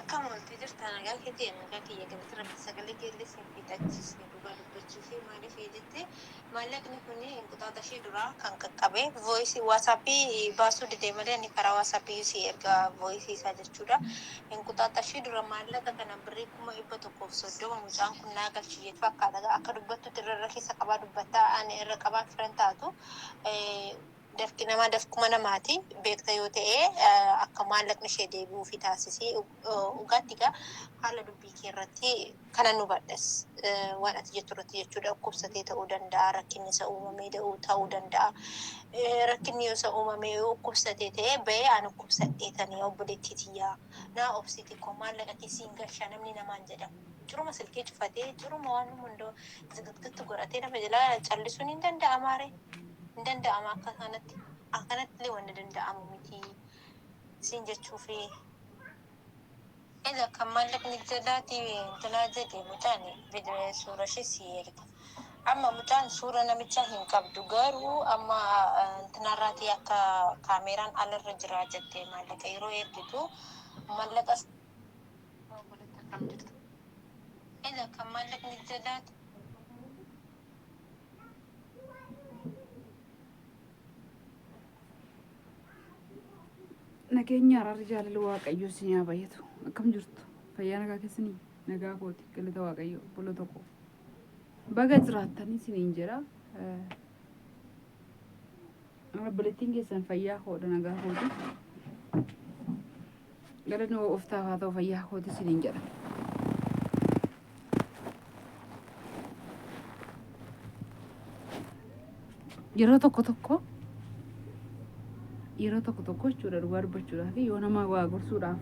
Akka moltii jirtan nagaa keetii nagaa kiyya galatti rabbi sagalee keellee siin fixachiisne dhugaa dubbachuu fi maaliif jettee maallaqni kun quxaata ishee duraa kan qaqqabe voisii waasaappii baasuu didee malee ani karaa waasaappii si erga voisii isaa jechuudha. Quxaata ishee dura maallaqa kana birrii 130 mucaan kun naa galchi jechuu akka dubbattutti irra keessa qabaa dubbattaa ani irra qabaa firan taatu. Dafki nama dafkuma namaati beekta yoo ta'e akka maallaqni ishee deebi'uu fi taasisee dhugaatti egaa haala dubbii kee irratti kana nu badhas waan ati jettu irratti jechuudha dhukkubsatee ta'uu danda'a rakkinni isa uumamee ta'uu danda'a rakkinni yoo isa uumamee yoo dhukkubsatee ta'e ba'ee ani dhukkubsadhee tanii obboleettii tiyyaa naa obsiti koo maallaqa keessiin gashaa namni namaan jedhamu. Ciruma silkee cufatee ciruma waan hundoo zigitgitti godhatee nama jalaa callisuun hin danda'amaare. Danda'ama akkanatti illee wanni danda'amu miti siin jechuufi egaa kan maallaqni jalaati jalaa jedhe mucaan suura ishee si erga amma mucaan suura namichaa hin qabdu garuu amma tanarraatii akka kaameeraan alarra jira jettee maallaqa yeroo ergitu maallaqa egaa kan maallaqni jalaati nageenya araarri jaalala waaqayyoo isin haa baay'atu akkam jirtu fayyaa nagaa keessanii nagaa kooti galata waaqayyoo bula tokko baga jiraattanii isiniin jedha obboleettiin keessan fayyaa koodha nagaa kooti galanni of taafaa ta'u fayyaa kooti isiniin jedha yeroo tokko jechuudha dhugaa dubbachuudhaaf yoo nama waa gorsuudhaaf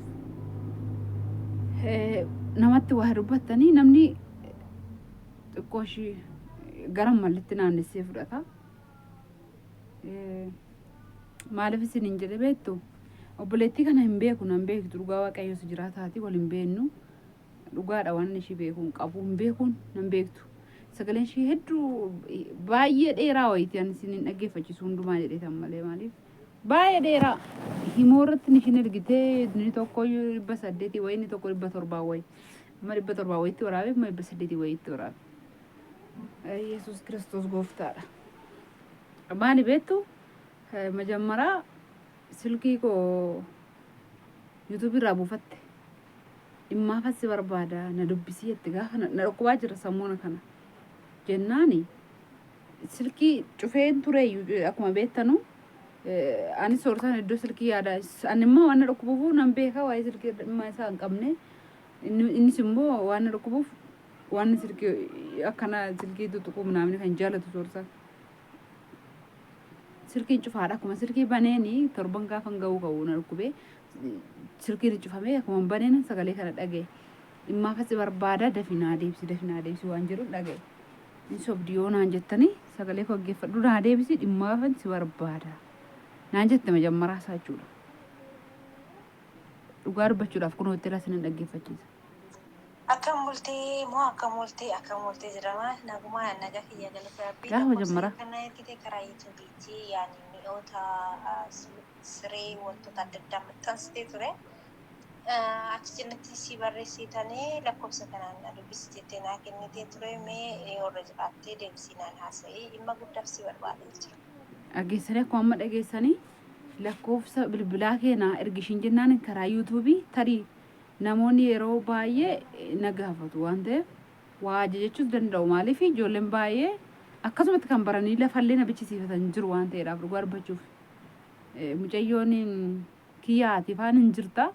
namatti waa dubbattanii namni xiqqoo ishii gara mallitti naannessee fudhata. Maaliif isin hin jedhe beektu obboleettii kana hin beeku nan beektu dhugaa waaqayyoos jiraataati wal hin beennu dhugaadha waan ishii beekuun qabu hin beekuun nan beektu. Sagaleen ishii hedduu baay'ee dheeraa wayitii ani isin hin dhaggeeffachiisu hundumaa jedheetan malee maaliif baay'ee dheeraa himoorratti nishin ergitee inni tokko 800 wayi inni tokko 700 wayi amma 700 wayitti waraabe amma 800 wayitti waraabe. Yesuus Kiristoos gooftaadha. Maali beektu መጀመሪያ ስልኪ ኮ ዩቲዩብ irraa buufatte dhimmaafas barbaada na dubbisii itti gaafa na dhukkubaa jira sammuuna kana jennaani silkii cufeen ture akkuma beektanu ani soortaan iddoo silkii yaada ani immoo waan na dhukkubuuf nan beeka waa'ee silkii dhimma isaa hin qabne innis immoo waan na dhukkubuuf waan silkii akkana silkii tutuquu namni kan jaalatu soortaan silkiin cufaadha akkuma silkii baneeni torban gaafa ga'uu ka'u na dhukkubee silkiin cufamee akkuma baneen sagalee kana dhaga'e dhimmaafas barbaada dafinaa deebisi waan jedhu dhaga'e inni sobdiyoo naan jettanii sagalee koo dhaggeeffadhu naa deebisi dhimmaafas barbaada naan jette majammaraa isaa jechuudha dhugaa dubbachuudhaaf kun hoteela isin dhaggeeffachiisa. Akkam multi jedhama nagumaa nagaa kiyya galata rabbii gaafa jammara kana ergite karaa yuutuubiitti yaani mi'oota siree wantoota adda addaa maxxansitee ture achi jalatti si barreessitanii lakkoofsa kanaan dubbisi jettee naa kennitee ture mee warra jiraattee deebisiinaan haasa'ee dhimma guddaaf si barbaadee jira. Dhageessanii akkuma amma dhageessanii lakkoofsa bilbilaa keenyaa ergishin jennaan karaa yuutuubii tarii namoonni yeroo baay'ee na gaafatu waan ta'eef waa jechuus danda'u maaliif ijoolleen baay'ee akkasumatti kan baranii lafallee na bichisiifatan jiru waan ta'eedhaaf dhugaa dubbachuuf mucayyoon kiyyaati faan hin jirta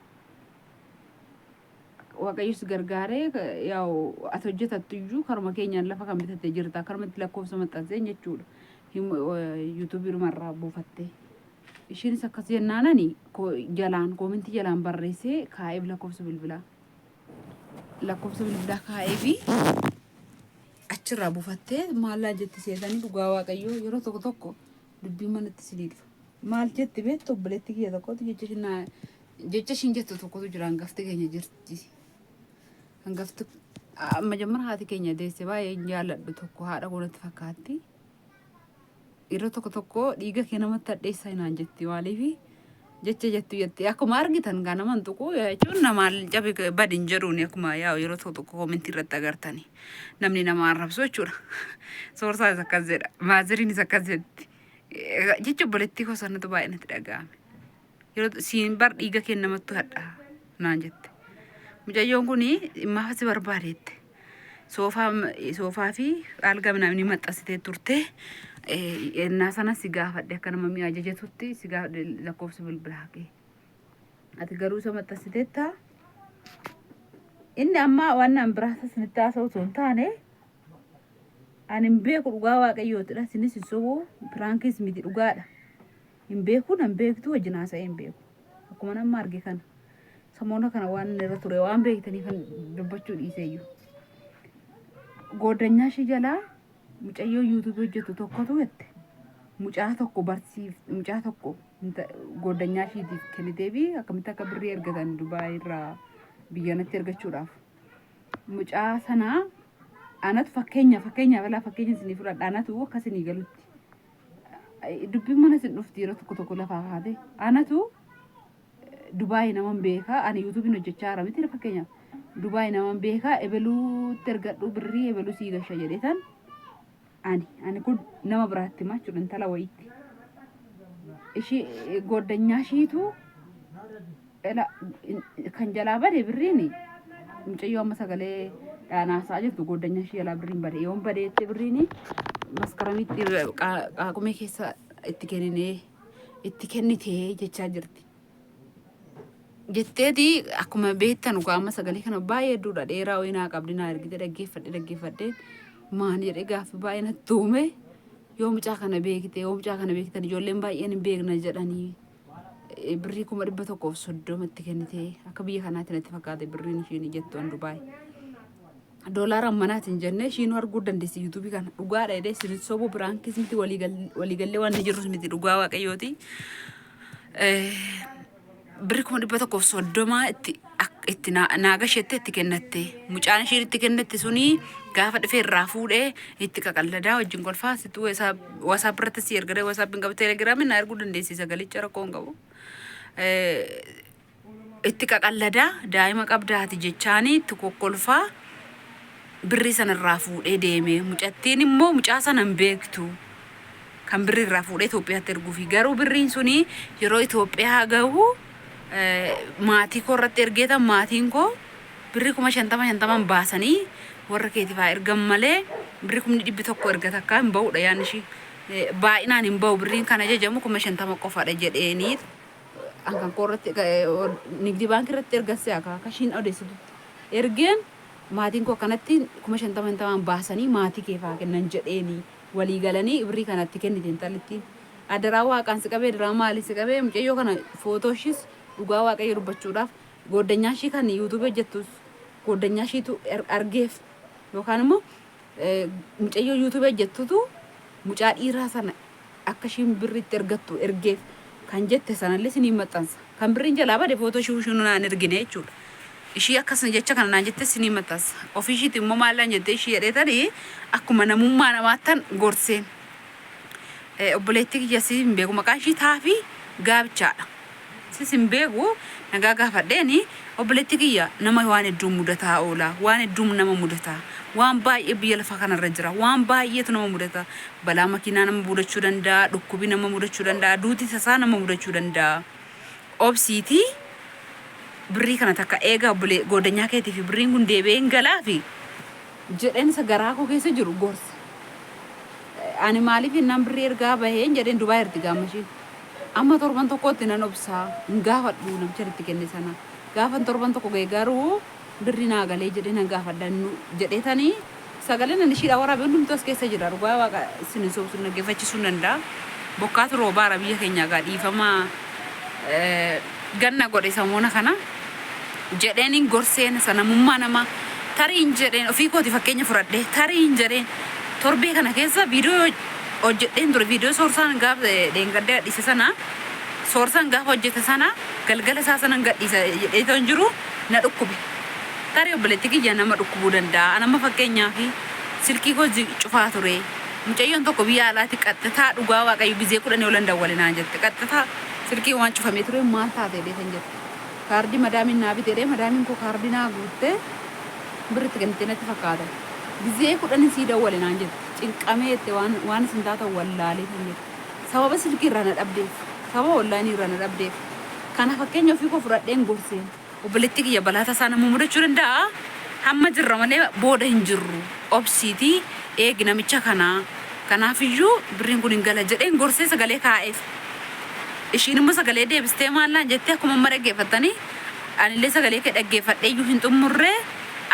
waaqayyoos gargaaree yaa'u ati hojjetattu iyyuu karuma keenyaan lafa kan bitattee jirta karumatti lakkoofsa maxxansee jechuudha yuutuubii dhumarraa buufattee. Ishiinis akkas jennaanani jalaan koomintii jalaan barreessee kaa'eef lakkoofsa bilbilaa kaa'ee fi achirraa buufattee maallaa jetti seetanii dhugaa waaqayyoo yeroo tokko dubbii manatti siliidha. Maal jetti beektu obboleetti kiyya tokkotu jecha ishiin jettu tokkotu jira hangafti keenya jirti. Hangafti majammara haati keenya deesse baay'ee jaalladhu tokko haadha koonatti fakkaatti. Yeroo tokko dhiiga kee namatti hadheessaa hinaan jetti maaliif jecha jettu jetti akkuma argitan kana mantuqu jechuun nama jabi badin jedhuun akkuma yaa yeroo tokko komentii irratti agartani namni nama arrabsu jechuudha soorsaa isa akkas jedha maaziriin isa akkas jetti jecha obboleettii koo sanatu baay'ee natti dhaga'ame yeroo siin bar dhiiga kennamattu hadha naan jette mucayyoon kuni immaa si barbaadeette soofaa fi alga namni maxxasitee turte ennaa sana si gaafadhe akka nama mi'a ajajatutti si gaafadhe lakkoofsa bilbilaa kee ati garuu isa maxxasiteetta inni amma waan an biraasa sinitti haasa'u osoo hin taane ani hin beeku dhugaa waaqayyootidha sinis hin sobu piraankiis miti dhugaadha hin beeku nan beektu wajjin haasa'ee hin beeku akkuma nama arge kana samoona kana waan irra ture waan beektanii kan dubbachuu dhiiseeyyuu goddanyaa ishee jalaa mucayyoo yuutuubii hojjetu tokkotu jette mucaa tokko goddanyaa isheetiif kennitee fi akkamitti akka birrii ergatan Dubaay irraa biyyanatti ergachuudhaaf mucaa sanaa anatu fakkeenya isinii fudhadha anatu akka isinii galutti dubbiin mana isin dhufti yeroo tokko lafaa kaate anatu Dubaay naman beekaa ani yuutuubiin hojjechaa jira miti fakkeenyaaf Dubaay naman beekaa ebeluutti ergadhu birrii ebeluu sii gasha jedhetan ani kun nama biraatti himaa jechuudha intala wayiitti ishii goddanyaa ishiitu kan jalaa bade birriin mucayyoo amma sagalee dhaanaasaa jirtu goddanyaa ishii jalaa birriin bade yoon badeetti birriin maskaramitti qaaqumee keessa itti kennitee jechaa jirti. Jetteeti akkuma beektan amma sagalee kana baay'ee hedduudha dheeraa wayinaa qabdi naa ergite dhaggeeffadhe maan jedhee gaaffii baay'ee natti tuume yoo mucaa kana beektan ijoolleen baay'een hin beekna jedhanii birrii 130 itti kennitee akka biyya kanaatti natti fakkaate birriin ishiin jettu an Dubaay doolaara manaatiin jennee ishiin arguu dandeessi yuutuubii kana dhugaadha jedhee sinis sobuu biraankis miti waliigallee waan jirrus miti dhugaa waaqayyooti. Birrii 130 itti naagashette itti kennatte mucaan isheen itti kennatte suni gaafa dhufee irraa fuudhee itti qaqalladaa wajjin kolfaa situ WhatsApp irratti si ergade WhatsApp hin qabu Telegram na erguu dandeessi sagalicha rakkoo hin qabu itti qaqalladaa daa'ima qabdaati jechaanii itti kokkolfaa birrii sana irraa fuudhee deeme mucattiin immoo mucaa sana hin beektu kan birrii irraa fuudhee Itoophiyaatti erguufi garuu birriin suni yeroo Itoophiyaa gahu maatii koo irratti ergeetan maatiin koo birrii 50 baasanii warra keetifaa ergan malee birrii 100 ergata akka hin ba'udha yaanni ishii baay'inaan hin ba'u birriin kana jajamu 50 qofaadha jedheeni ankan koo irratti nigdi baankii irratti ergasse akka ishiin odeessitutti ergeen maatiin koo kanatti 50 baasanii maatii keefaa kennan jedheeni walii galanii birrii kanatti kenniteen talittiin adaraa waaqaan si qabee daraa maalii si qabee mucayyoo kana footooshis dhugaa waaqayyo dubbachuudhaaf goddanyaa ishii kan yuutuubii hojjettus goddanyaa ishiitu argeef yookaan immoo mucayyoo yuutuubii hojjettutu mucaa dhiiraa sana akka ishiin birriitti ergattu ergeef kan jette sanallee sinii maxxansa kan birriin jalaa bade footoo ishii naan ergine jechuudha. Ishii akkasuma jecha kana naan jette sinii maxxansa ofii ishiitti immoo maallaan jettee ishii jedheetanii akkuma namummaa namaattan gorseen obboleettii kiyyasii hin beeku maqaan ishii Taafii Gaabichaadha. Sis hin beeku nagaa gaafadheeni obboleettii kiyya nama waan hedduu mudataa oola waan hedduu nama mudataa waan baay'ee biyya lafa kanarra jira waan baay'eetu nama mudata balaa makiinaa nama mudachuu danda'a dhukkubii nama mudachuu danda'a duuti tasaa nama mudachuu danda'a obsiitii birrii kana takka eega goddanyaa keetii fi birriin kun deebi'een galaa fi jedheen isa garaa koo keessa jiru gorsa ani maaliif innaan birrii ergaa baheen jedheen Dubaay erti gaammashiin amma torban tokkotti nan obsaa hin gaafadhu namicha itti kenne sana gaafan torban tokko ga'e garuu birri naa galee jedhee nan gaafadhannu jedheetanii sagaleen ani shiidhaa waraabee hundumtuu as keessa jira dhugaa waaqa isin soobsuun dhaggeeffachisuu danda'a bokkaatu roobaara biyya keenyaa gaa dhiifamaa ganna godhe samoona kana jedheeniin gorseen sanamummaa nama tariin jedheen ofii kooti fakkeenya fudhadhe tariin jedheen torbee kana keessa viidiyoo hojjedheen ture viidiyoo soorsaan gaaf deengaddee gadhiise sana soorsaan gaaf hojjete sana galgala isaa sanan gadhiisa jedheetoo hin jiru na dhukkube tarii obboleettii kiyya nama dhukkubuu danda'a nama fakkeenyaa fi silkii koo cufaa ture mucayyoon tokko biyya alaatti qaxxitaa dhugaa waaqayyo gizee 10 oolan dawwalinaa jette qaxxitaa silkii waan cufamee ture maal taatee kan jedhu kaardii madaamin naa bitee madaamin koo kaardii naa guuttee birritti kennitee natti fakkaata gizee kudhan sii dawwale naan jedhu cinqamee itti waan isin taata wallaalee kan jedhu sababa silkii irraa na dhabdeef sababa wallaanii irraa na dhabdeef kana fakkeenya ofii koo fudhadheen gorseen obboleetti kiyya balaa tasaa nama mudachuu danda'a hamma jirra malee booda hin jirru obsiitii eegi namicha kanaa kanaafiyyuu birriin kun hin gala jedheen gorsee sagalee kaa'eef ishiin immoo sagalee deebistee maallaan jettee akkuma amma dhaggeeffattanii anillee sagalee kee dhaggeeffadheeyyuu hin xumurree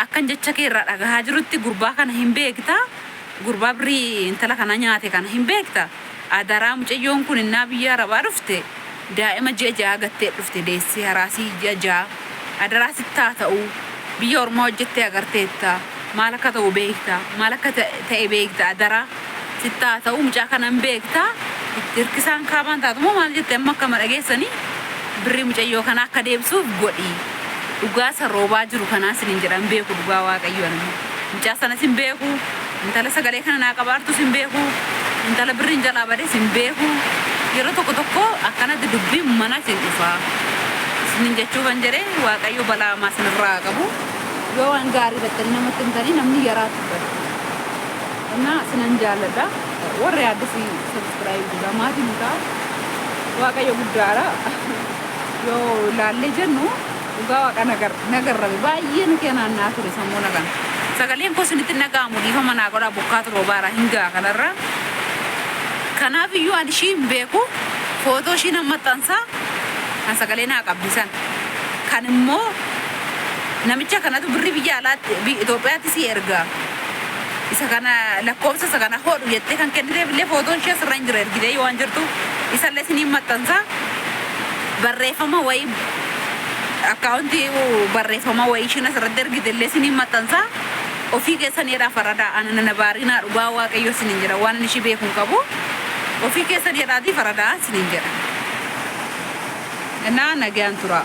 akkan jecha kee irraa dhagahaa jirutti gurbaa kana hin beekta gurbaa birrii intala kana nyaate kana hin beekta adaraa mucayyoon kun innaa biyya arabaa dhufte daa'ima ji'a ja'a gattee dhufte deessee haraasii ji'a ja'a adaraa sittaa ta'u biyya ormaa hojjettee agarteetta maal akka ta'u beekta maal akka ta'e beekta adaraa sittaa ta'u mucaa kana hin beekta hirkisaan kaabaan taatumoo maal jette amma akkama dhageessanii birrii mucayyoo kana akka deebisuuf godhi dhugaa sarroobaa jiru kanaas hin jedhan beeku dhugaa waaqayyoon mucaa sanas hin beeku intala sagalee kana naa qabaartus hin beeku intala birriin jalaa bades hin beeku yeroo tokko akkanatti dubbiin mana isin dhufaa isinin jechuufan jedhee waaqayyo balaa hamaa isinirraa qabu yoo waan gaarii irratti namatti himtanii namni yaraa tuffatu እና ስነን ጃለዳ ወሬ አዲስ ሰብስክራይብ ጋማት ንታ ዋቀዮ ጉዳራ ዮ ላሌ ጀኑ ጋ ዋቀ ነገር ረቢ ባየን ከናና ቱሪ ሰሞና ጋር ሰገሌን ኮ ስንትነጋሙ ዲፈ መና ጎዳ ቦካት ሮባራ ሂንጋ ከነራ ከናፍዩ አንሺ ቤኩ ፎቶ ሺ ነመጣንሳ ሰገሌና ቀብዲሰን ከንሞ ነምቻ ከናቱ ብሪ ብያላት ኢትዮጵያቲ ሲኤርጋ isa kana lakkoofsa isa kana hodhu jettee kan kennite billee footoon ishee sirra hin jira ergitee yoo waan jirtu isallee isiniin maxxansa barreeffama wayii akkaawuntii barreeffama wayii isheen asirratti ergite illee isiniin maxxansa ofii keessaniidhaa faradaa anana baarinaa dhugaa waaqayyo isiniin jira waan ishii beekuun qabu ofii keessaniidhaatii faradaa isiniin jira innaa nagayaan tura